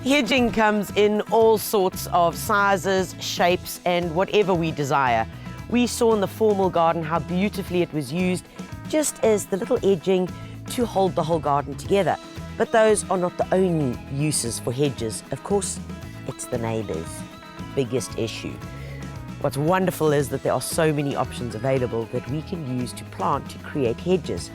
Hedging comes in all sorts of sizes, shapes, and whatever we desire. We saw in the formal garden how beautifully it was used just as the little edging to hold the whole garden together. But those are not the only uses for hedges. Of course, it's the neighbours' biggest issue. What's wonderful is that there are so many options available that we can use to plant to create hedges.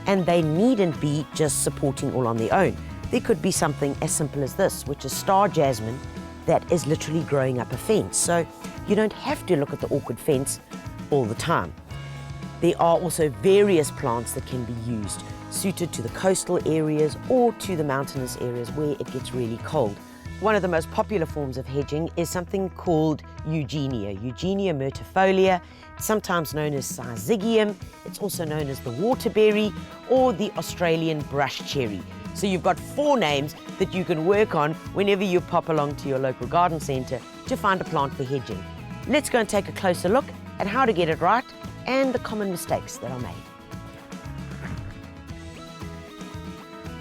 And they needn't be just supporting all on their own. There could be something as simple as this, which is star jasmine that is literally growing up a fence. So you don't have to look at the awkward fence all the time. There are also various plants that can be used, suited to the coastal areas or to the mountainous areas where it gets really cold. One of the most popular forms of hedging is something called Eugenia myrtifolia. It's sometimes known as Syzygium. It's also known as the waterberry or the Australian brush cherry. So you've got 4 names that you can work on whenever you pop along to your local garden centre to find a plant for hedging. Let's go and take a closer look at how to get it right and the common mistakes that are made.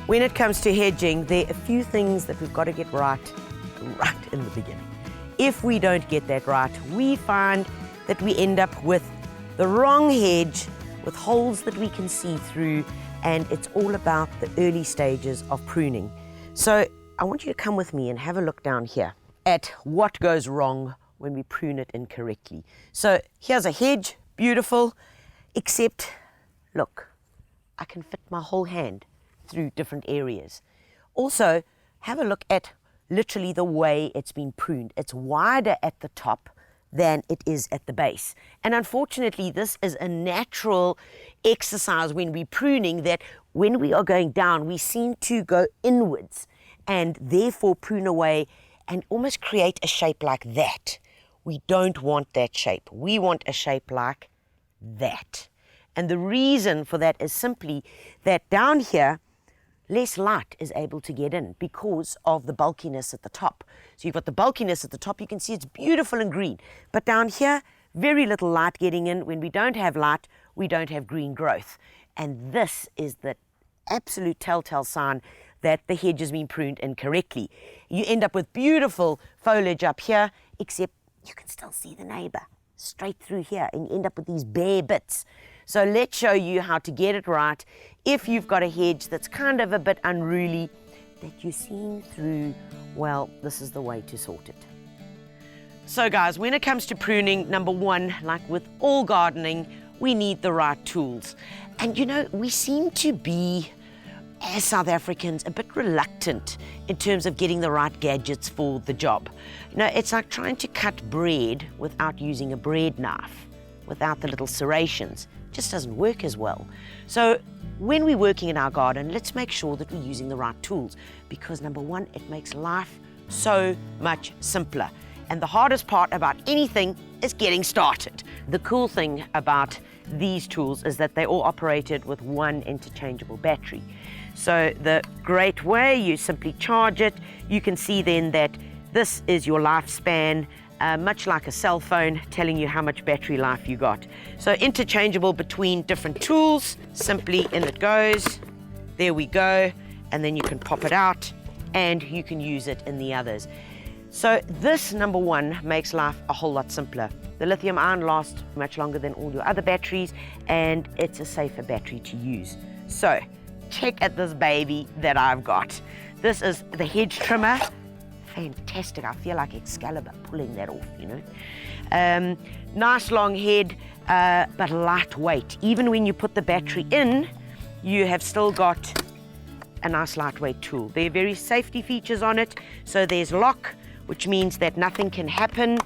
When it comes to hedging, there are a few things that we've got to get right in the beginning. If we don't get that right, we find that we end up with the wrong hedge with holes that we can see through, and it's all about the early stages of pruning. So I want you to come with me and have a look down here at what goes wrong when we prune it incorrectly. So here's a hedge, beautiful, except look, I can fit my whole hand through different areas. Also, have a look at literally the way it's been pruned. It's wider at the top than it is at the base. And unfortunately, this is a natural exercise when we're pruning, that when we are going down, we seem to go inwards and therefore prune away and almost create a shape like that. We don't want that shape. We want a shape like that. And the reason for that is simply that down here, less light is able to get in because of the bulkiness at the top. So you've got the bulkiness at the top, you can see it's beautiful and green. But down here, very little light getting in. When we don't have light, we don't have green growth. And this is the absolute telltale sign that the hedge has been pruned incorrectly. You end up with beautiful foliage up here, except you can still see the neighbour straight through here, and you end up with these bare bits. So let's show you how to get it right if you've got a hedge that's kind of a bit unruly, that you're seeing through. Well, this is the way to sort it. So guys, when it comes to pruning, number one, like with all gardening, we need the right tools. And you know, we seem to be, as South Africans, a bit reluctant in terms of getting the right gadgets for the job. You know, it's like trying to cut bread without using a bread knife, without the little serrations. It just doesn't work as well. So when we're working in our garden, let's make sure that we're using the right tools, because number one, it makes life so much simpler. And the hardest part about anything is getting started. The cool thing about these tools is that they all operated with one interchangeable battery. So the great way, you simply charge it. You can see then that this is your lifespan, much like a cell phone, telling you how much battery life you got. So interchangeable between different tools, simply in it goes. There we go. And then you can pop it out and you can use it in the others. So this, number one, makes life a whole lot simpler. The lithium ion lasts much longer than all your other batteries, and it's a safer battery to use. So check at this baby that I've got. This is the hedge trimmer. Fantastic. I feel like Excalibur pulling that off, you know. Nice long head, but lightweight. Even when you put the battery in, you have still got a nice lightweight tool. There are various safety features on it. So there's lock, which means that nothing can happen.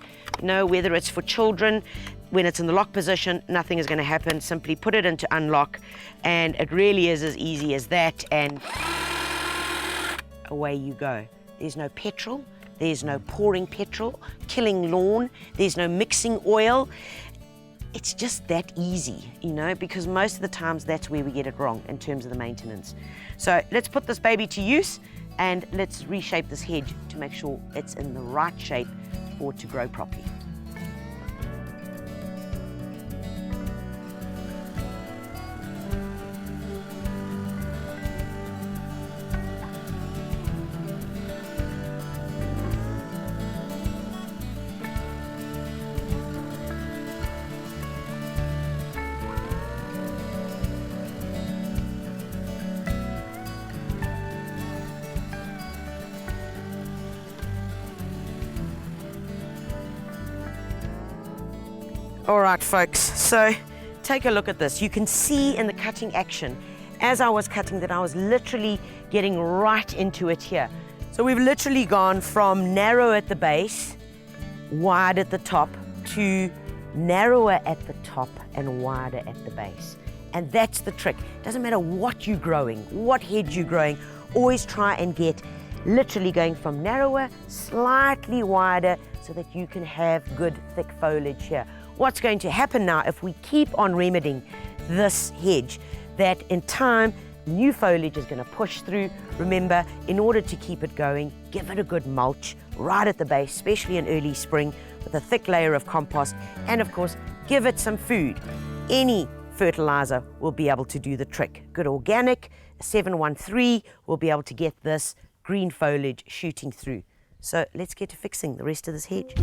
You know, whether it's for children, when it's in the lock position, nothing is going to happen. Simply put it into unlock, and it really is as easy as that, and away you go. There's no petrol, there's no pouring petrol, killing lawn, there's no mixing oil. It's just that easy, you know, because most of the times that's where we get it wrong in terms of the maintenance. So let's put this baby to use, and let's reshape this hedge to make sure it's in the right shape for it to grow properly. All right, folks, so take a look at this. You can see in the cutting action, as I was cutting, that I was literally getting right into it here. So we've literally gone from narrow at the base, wide at the top, to narrower at the top and wider at the base. And that's the trick. Doesn't matter what you're growing, what hedge you're growing, always try and get literally going from narrower, slightly wider, so that you can have good thick foliage here. What's going to happen now if we keep on remedying this hedge, that in time, new foliage is going to push through. Remember, in order to keep it going, give it a good mulch right at the base, especially in early spring, with a thick layer of compost, and of course, give it some food. Any fertilizer will be able to do the trick. Good organic, 713 will be able to get this green foliage shooting through. So let's get to fixing the rest of this hedge.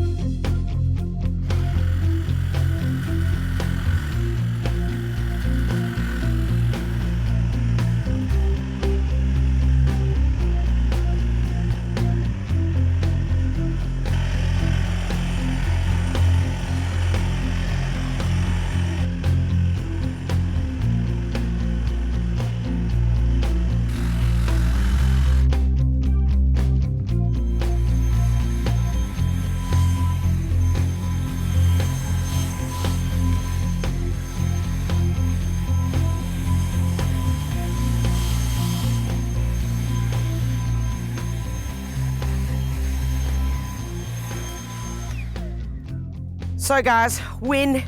So guys, when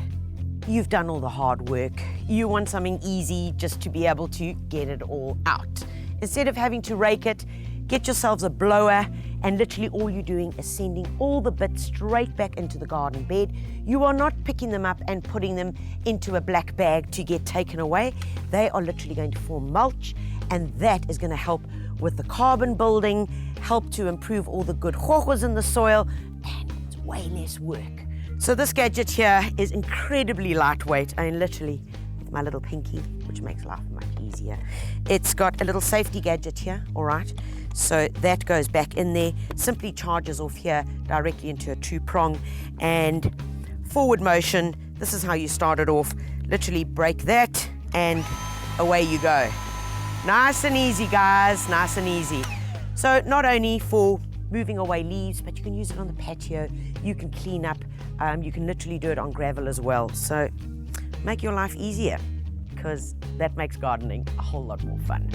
you've done all the hard work, you want something easy just to be able to get it all out. Instead of having to rake it, get yourselves a blower, and literally all you're doing is sending all the bits straight back into the garden bed. You are not picking them up and putting them into a black bag to get taken away. They are literally going to form mulch, and that is going to help with the carbon building, help to improve all the good hohos in the soil, and it's way less work. So this gadget here is incredibly lightweight. I mean, literally, with my little pinky, which makes life much easier. It's got a little safety gadget here, all right? So that goes back in there, simply charges off here directly into a 2-prong, and forward motion, this is how you start it off. Literally break that, and away you go. Nice and easy, guys, nice and easy. So not only for moving away leaves, but you can use it on the patio, you can clean up, you can literally do it on gravel as well. So make your life easier, because that makes gardening a whole lot more fun.